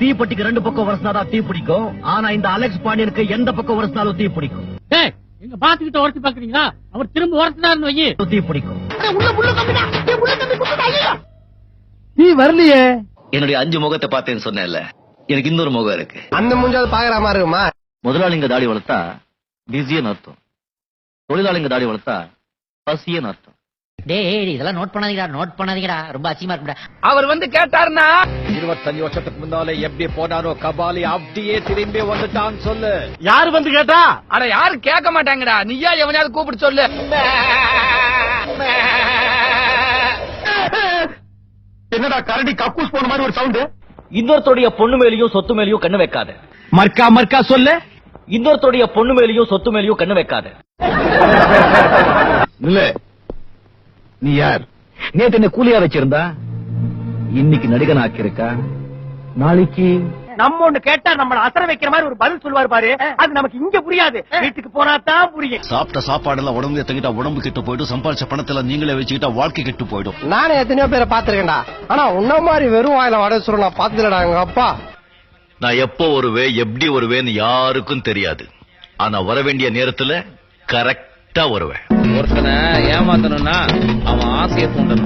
தீப்பெட்டிக்கு ரெண்டு பக்கம் வரசினாதான் தீ பிடிக்கும். ஆனா இந்த அலெக்ஸ் பாண்டியனுக்கு எந்த பக்கம் வரசினாலும் தீ பிடிக்கும். எங்க பாத்துக்கிட்ட உரசி பாக்குறீங்களா? அவர் திரும்ப உரசினாருன்னு வையி தீ பிடிக்கும். நீ வரலையே. என்னுடைய 5 முகத்தை பார்த்தேன்னு சொன்னேன்ல, எனக்கு இன்னொரு முகம் இருக்கு. அந்த மூஞ்சாவது பாக்குற மாதிரி இருக்குமா? முதலாளிங்க தாடி வளர்த்தா பிஸின்னு அர்த்தம், தொழிலாளிங்க தாடி வளர்த்தா பசியன்னு அர்த்தம். டேய் இதெல்லாம் நோட் பண்ணாதீங்கடா ரொம்ப அசிங்கமா இருக்குடா. அவர் வந்து கேட்டாருன்னா 25 வருஷத்துக்கு முன்னாலே எப்படி போனாரோ கபாலி அப்படியே திரும்பி வந்துட்டான்னு சொல்லு. யாரு வந்து கேட்டா? அட யாரும் கேட்க மாட்டாங்கடா, நீயா எவனையாவது கூப்பிட்டு சொல்லு. என்னடா கரடி கக்கூஸ் போன மாதிரி ஒரு சவுண்ட். இன்னொருத்தருடைய பொண்ணு மேலயும் சொத்து மேலயும் கண்ணு வைக்காத. மர்க்கா மர்க்கா சொல்லு. இன்னொருத்தருடைய பொண்ணு மேலயும் சொத்து மேலயும் கண்ணு வைக்காத. இல்ல நீ யார்? நேத்து என்ன கூலியா வச்சிருந்தா, இன்னைக்கு நடிகன் ஆக்கியிருக்கா, நாளைக்கு நம்ம ஒண்ணு கேட்டா நம்மள அசர வைக்கிற மாதிரி ஒரு பதில் சொல்லுவாரு பாரு, அது நமக்கு இங்க புரியாது, வீட்டுக்கு போனா தான் புரியும். சாப்பிட்ட சாப்பாடுலாம் உடம்பு தங்கிட்டா உடம்பு கெட்டு போயிடும், சம்பாதிச்ச பணத்துல நீங்களே வச்சுக்கிட்டா வாழ்க்கை கெட்டு போயிடும். நானே எத்தனையோ பேரை பாத்துருக்கேன்டா, ஆனா உன்ன மாதிரி வெறும் வாயில வடை சொல்ல நான் பாத்துலடா. எங்க அப்பா நான் எப்போ வருவேன் எப்படி வருவேன்னு யாருக்கும் தெரியாது. ஆனா வர வேண்டிய நேரத்துல கரெக்டா வருவேன். ஒருத்தனை ஏமாத்தணும்னா அவன் ஆசையை தூண்டணும்.